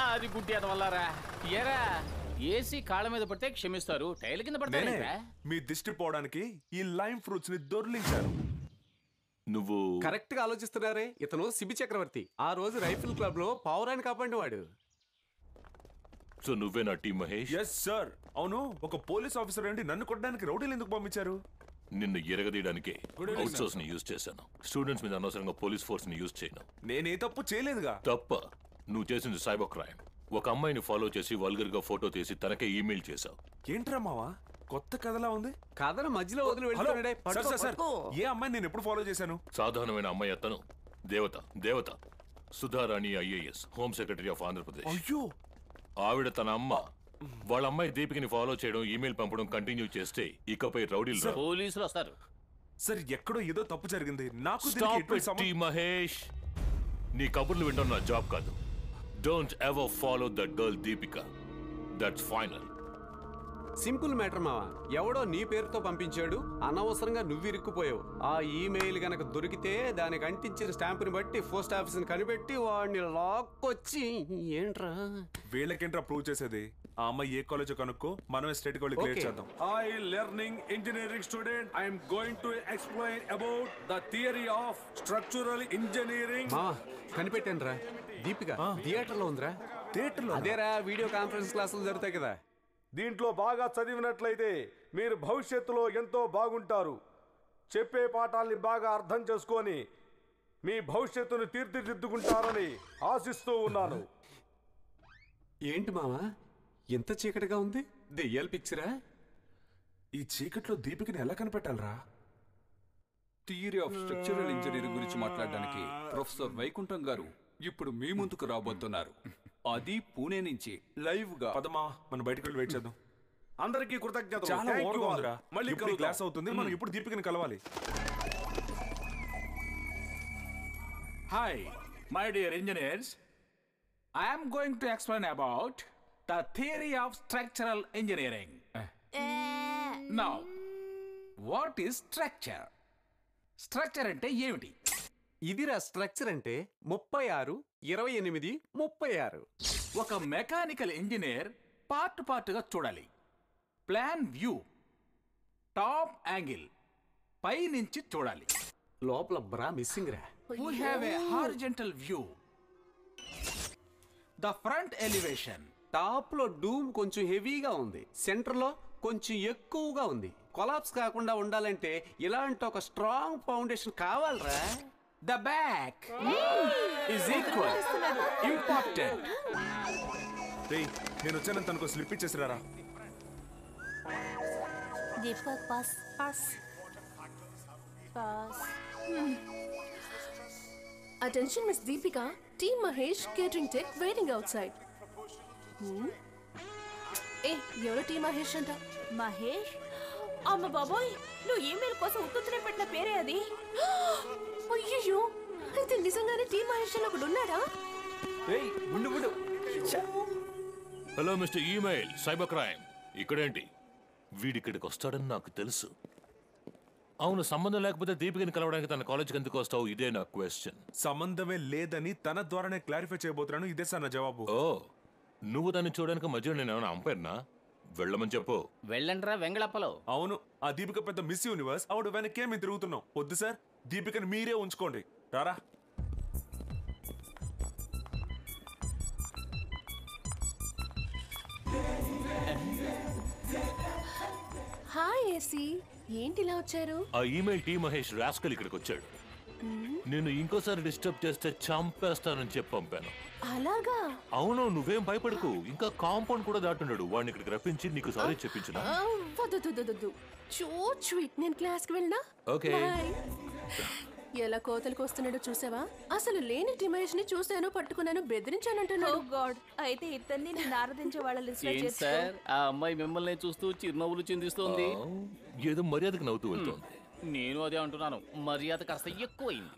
అది గుడ్డి వల్లరా ఏరా ఏసీ కాళ్ళ మీద పడితే క్షమిస్తారు, టైల్ కింద పడితే మీ దిష్టి పోవడానికి ఈ లైమ్ ఫ్రూట్స్ ని దొర్లించారు. నువ్వు కరెక్ట్ గా ఆలోచిస్తున్నారే. ఇతను శిబి చక్రవర్తి, ఆ రోజు రైఫిల్ క్లబ్ లో పావురాన్ని కాపాడిన వాడు. సో నువ్వే నా టీం మహేష్? Yes sir. అవును, ఒక పోలీస్ ఆఫీసర్ అండి నన్ను కొట్టడానికి రౌడీలు ఎందుకు పంపించారు? నిన్ను ఎరగదీయడానికే అవుట్ సోర్స్ ని యూజ్ చేశాను. స్టూడెంట్స్ మీద అనవసరంగా పోలీస్ ఫోర్స్ ని యూజ్ చేయను. నేనే తప్పు చేయలేదుగా. తప్ప నువ్వు చేసింది సైబర్ క్రైమ్. ఒక అమ్మాయిని ఫాలో చేసి వల్గర్ గా ఫోటో తీసి తనకే ఈమెయిల్ చేశావు. ఏంట్రా మావా, కొత్త కథలా ఉంది. కథను మధ్యలో వదిలి వెళ్తున్నాడే. ఏ అమ్మాయిని నేను ఎప్పుడు ఫాలో చేశాను? సాధారణమైన అమ్మాయి అతను దేవత Sudharani IAS, home secretary of Andhra Pradesh. అయ్యో, ఆవిడ తన అమ్మ వాళ్ళ అమ్మాయి దీపికని ఫాలో చేయడం, ఈమెయిల్ పంపడం కంటిన్యూ చేస్తే ఇకపై రౌడీలు పోలీసులు వస్తారు. సార్ ఎక్కడో ఏదో తప్పు జరిగింది. నాకు మహేష్, నీ కబుర్లు వినడం నా జాబ్ కాదు. Don't ever follow that girl Deepika. That's final. Simple matter మావా. ఎవడో నీ పేరుతో పంపించాడు, అనవసరంగా నువ్వు ఇరుక్కుపోయావు. ఆ ఈమెయిల్ గనక దొరికితే దానికి అంటించిన స్టాంపుని బట్టి పోస్ట్ ఆఫీస్ ని కనిపెట్టి వాడిని లాక్కొచ్చి ఏంట్రా వీళ్ళకేంట్రా ప్రూవ్ చేసేది? ఆ అమ్మాయి ఏ కాలేజ్ కనుక్కో, మనమే స్టేట్ కాలేజ్ క్లియర్ చేద్దాం. High learning engineering student, I am going to explain about the theory of structural engineering. మావా కనిపెట్టానురా, దీపిక థియేటర్ లో ఉందిరా. థియేటర్ లో? అదేరా, వీడియో కాన్ఫరెన్స్ క్లాసులు జరుగుతాయి కదా. దీంట్లో బాగా చదివినట్లయితే మీరు భవిష్యత్తులో ఎంతో బాగుంటారు. చెప్పే పాఠాల్ని బాగా అర్థం చేసుకొని మీ భవిష్యత్తును తీర్చిదిద్దుకుంటారని ఆశిస్తూ ఉన్నాను. ఏంటి మావా ఎంత చీకటిగా ఉంది? దెయ్యాల పిక్చరా? ఈ చీకట్లో దీపికని ఎలా కనిపెట్టాలరా? థియరీ ఆఫ్ స్ట్రక్చరల్ ఇంజనీరింగ్ గురించి మాట్లాడడానికి ప్రొఫెసర్ వైకుంఠం గారు ఇప్పుడు మీ ముందుకు రాబోతున్నారు. అది పూణే నుంచి లైవ్ గా. పదమా, మనం బయటకు వెళ్ళి వెయిట్ చేద్దాం. అందరికీ కృతజ్ఞతలు. చాలా ఓవర్గా ఉందిరా. మళ్ళీ క్లాస్ అవుతుంది, మనం ఇప్పుడు దీపికని కలవాలి. Hi my dear engineers, I am going to explain about the theory of structural engineering. Now what is structure? Structure అంటే ఏమిటి? ఇదిరా స్ట్రక్చర్ అంటే 36, 28, 36. ఒక మెకానికల్ ఇంజనీర్ పార్ట్గా చూడాలి. ప్లాన్ వ్యూ, టాప్ యాంగిల్, పై నుంచి చూడాలి. లోపల బ్రా మిస్సింగ్ రా. We have a horizontal view. The front elevation. Top లో డూమ్ కొంచెం హెవీగా ఉంది, సెంటర్ లో కొంచెం ఎక్కువగా ఉంది. కొలాప్స్ కాకుండా ఉండాలంటే ఇలాంటి ఒక స్ట్రాంగ్ ఫౌండేషన్ కావాలరా. The back is equal important. నేను వచ్చాను, తనకు స్లిప్ ఇచ్చేసిరారా. Deepak pass pass pass. Attention Miss Deepika, Team Mahesh catering tech waiting outside. ఎవరు టీమ్ మహేష్ అంట? మహేష్? అమ్మ బాబోయ్, నువ్వు ఈమెయిల్ కోసం ఉత్తునే పెట్టిన పేరే అది. అయ్యో, అయితే నిజంగానే టీమ్ మహేష్ అని ఒకడు ఉన్నాడా? Hello mister email cyber crime, ఇక్కడేంటి? వీడిక్కడికి వస్తాడని నాకు తెలుసు. అవును, సంబంధం లేకపోతే దీపికని కలవడానికి తన కాలేజ్కి ఎందుకు వస్తావు? ఇదే నా క్వశ్చన్. సంబంధమే లేదని తన ద్వారానే క్లారిఫై చేయబోతున్నాను. ఇదే సార్ నా జవాబు. ఓ, నువ్వు దాన్ని చూడడానికి మధ్యలో నేను ఏమైనా అంపైర్నా? వెళ్ళమని చెప్పు. వెళ్ళండ్రా వెంగళప్పలో. అవును, ఆ దీపిక పెద్ద మిస్ యూనివర్స్. ఆవిడ వెనకే మేము తిరుగుతున్నాం. వద్దు సార్, దీపికని మీరే ఉంచుకోండి. రారా. హాయ్ ఏసీ, ఏంటి ఇలా వచ్చారు? ఆ ఈమెయిల్ టీ మహేష్ రాస్కల్ ఇక్కడికి వచ్చాడు. నేను ఇంకోసారి డిస్టర్బ్ చేస్తే చంపేస్తానని చెప్పి పంపాను. అలాగా? అవును, నువ్వేం భయపడకు. ఇంకా కాంపౌండ్ కూడా దాటున్నాడు. వాడిని ఇక్కడికి రప్పించి నీకు సారీ చెప్పించిన. నేను క్లాస్ కి వెళ్ళినా. ఓకే. ఎలా కోతలకు వస్తున్నాడో చూసావా? అసలు లేని టిమేష్ ని చూసాను, పట్టుకున్నాను, బెదిరించానంటున్నాడు. ఓ గాడ్, అయితే ఇతన్ని నేను ఆరాధించే వాళ్ళ లిస్ట్ లో ఏంటి సార్, ఆ అమ్మాయి మిమ్మల్ని చూస్తూ చిరునవ్వులు చిందిస్తోంది. ఏదో మర్యాదకు నవ్వుతూ వెళ్తోంది. నేను అదే అంటున్నాను, మర్యాద కాస్త ఎక్కువైంది.